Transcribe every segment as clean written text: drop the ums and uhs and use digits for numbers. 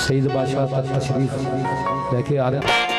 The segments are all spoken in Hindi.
सईद बादशाह तक तशरीफ लेके आ रहे हैं।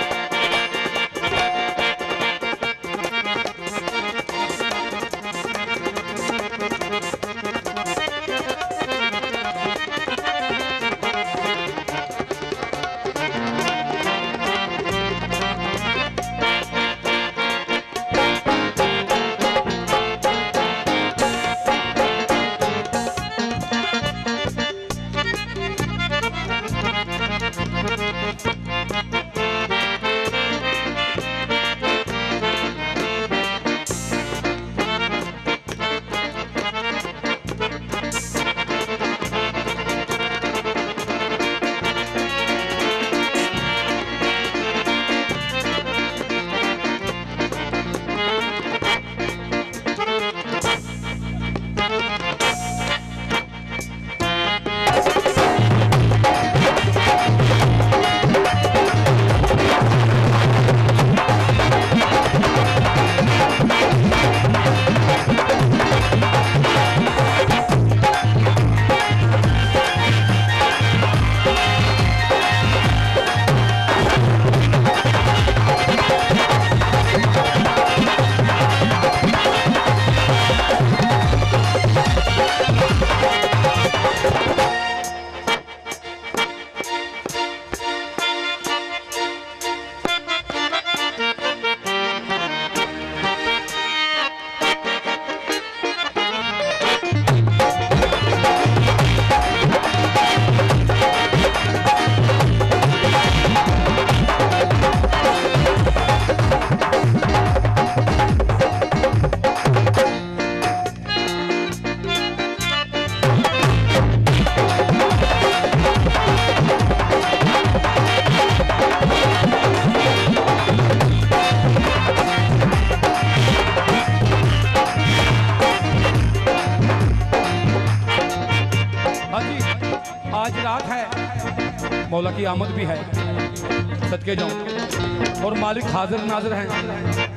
मौला की आमद भी है, सदके जाऊं और मालिक हाजिर नाजिर हैं।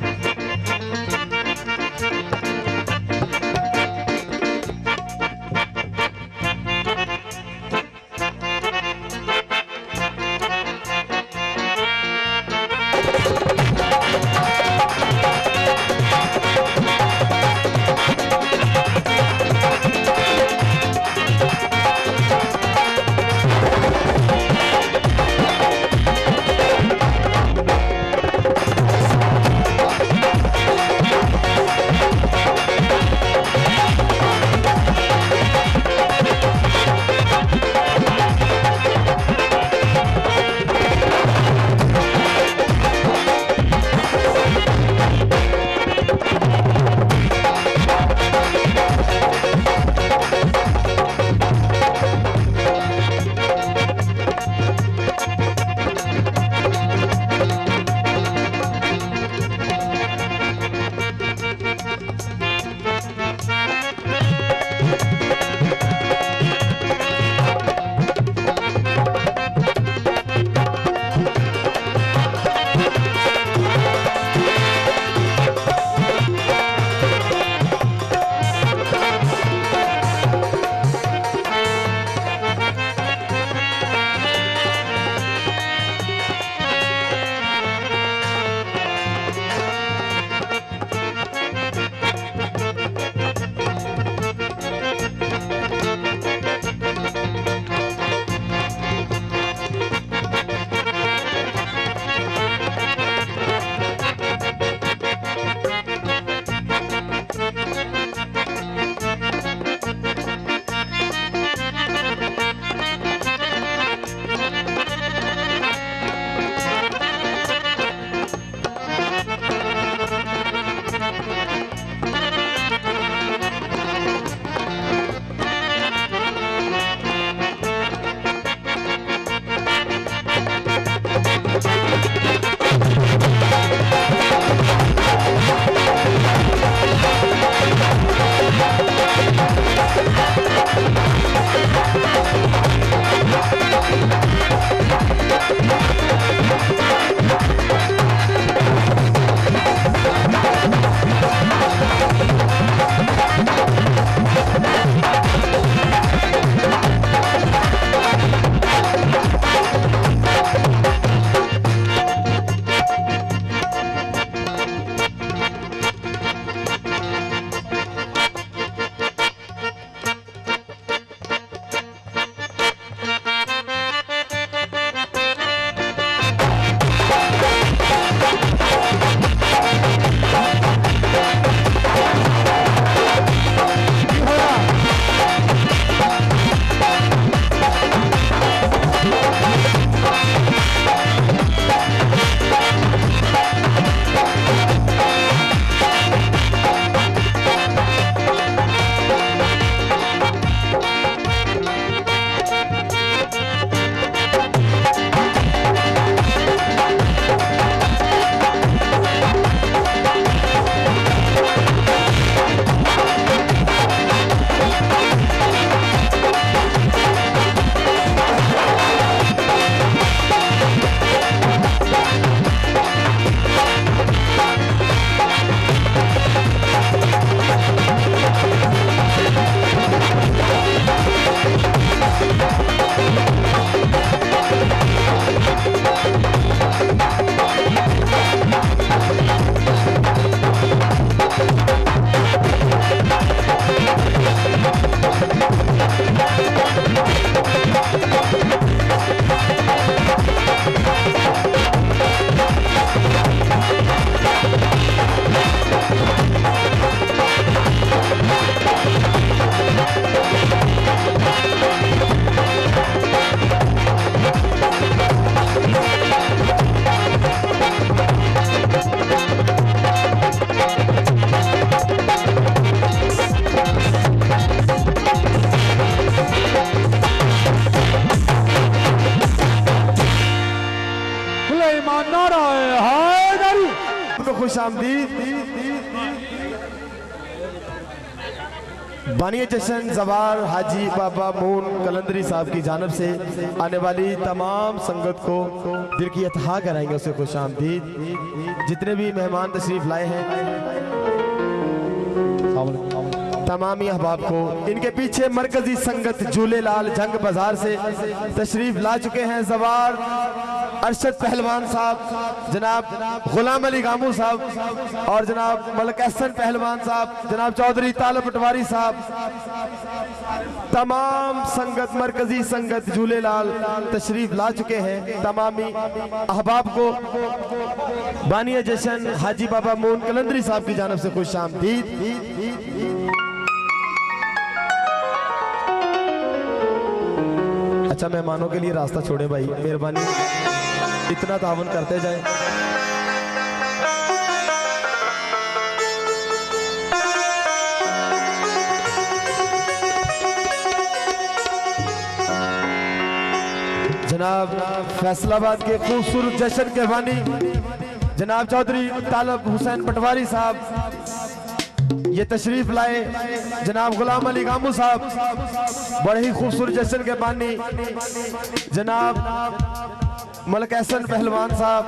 आमदीद। बानी जश्न जवार हाजी बाबा मून कलंदरी साहब की जानब से आने वाली तमाम संगत को दिल की अतहा कराएंगे उसे खुश आमदीद। जितने भी मेहमान तशरीफ लाए हैं तमामी अहबाब को, इनके पीछे मरकजी संगत झूलेलाल जंग बाजार से तशरीफ ला चुके हैं जवार अरशद पहलवान साहब, जनाब गुलाम अली गामू साहब और जनाब मलक अहसन पहलवान साहब, जनाब चौधरी तालब पटवारी साहब। तमाम संगत मरकजी संगत झूलेलाल तशरीफ ला चुके हैं। तमामी अहबाब को बानी जश्न हाजी बाबा मून कलंदरी साहब की जानब से खुश आमदीद। अच्छा, मेहमानों के लिए रास्ता छोड़े भाई, मेहरबानी इतना तावन करते जाए। जनाब फैसलाबाद के खूबसूरत जश्न के बानी जनाब चौधरी तालब हुसैन पटवारी साहब ये तशरीफ लाए। जनाब गुलाम अली गामू साहब बड़े ही खूबसूरत जश्न के बानी, जनाब मलक अहसन पहलवान साहब।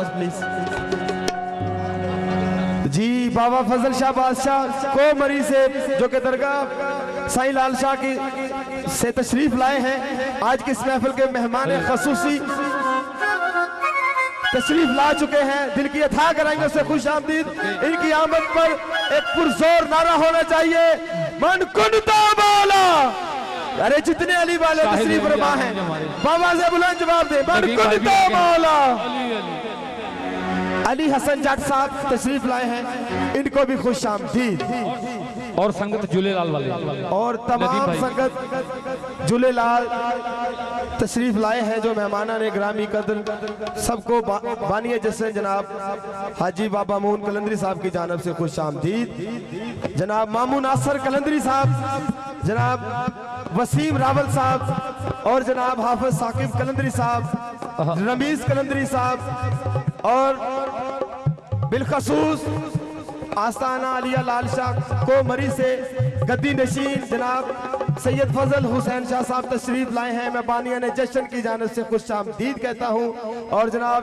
प्लीज जी बाबा फजल शाह बादशाह को मरी से जो कि दरगाह साईं लाल शाह की से तशरीफ लाए हैं। आज की इस महफिल के मेहमान खसूसी तशरीफ ला चुके हैं। दिल की अथा कराएंगे उससे खुश आमदीद। इनकी आमद पर एक पुरजोर नारा होना चाहिए, मन कुनता मौला। अरे जितने अली वाले तशरीफ फरमा हैं बाबा से बुलंद जवाब दे, मन कुनता मौला। अली हसन जट साहब तशरीफ लाए हैं, इनको भी खुश आमदीद। और संगत झूलेलाल वाले और तमाम संगत झूलेलाल तशरीफ लाए हैं जो मेहमाना ने ग्रामी कदर सबको बानी जश्न जनाब हाजी बाबा मून कलंदरी साहब की जानब से खुश आमदीद। जनाब मामू नासर कलंदरी साहब, जनाब वसीम रावल साहब और जनाब हाफिज साकिब कलंदरी साहब, रमीज कलंदरी साहब और बिलखसूस आस्ताना अलिया लाल शाह को मरी से गद्दी नशीन जनाब सैयद फजल हुसैन शाह साहब तशरीफ लाए हैं। मैं बानिया ने जश्न की जानब से खुश आमदीद कहता हूँ और जनाब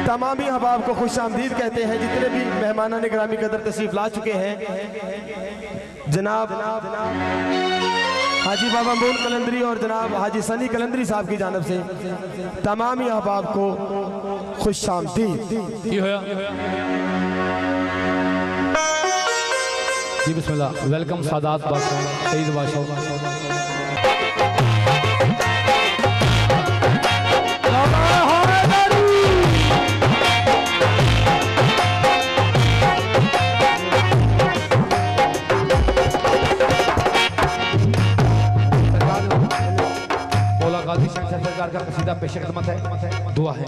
तमामी अहबाब को खुश आमदीद कहते हैं। जितने भी मेहमाना ने ग्रामी कदर तशरीफ ला चुके हैं जनाब हाजी बाबा मून कलंदरी और जनाब हाजी सनी कलंदरी साहब की जानब से तमामी अहबाब को खुश आमदीद। जी बिस्मिल्लाह। वेलकम सादात बादशाह सईद बादशाह। सरकार का कसीदा पेश खिदमत है, दुआ है।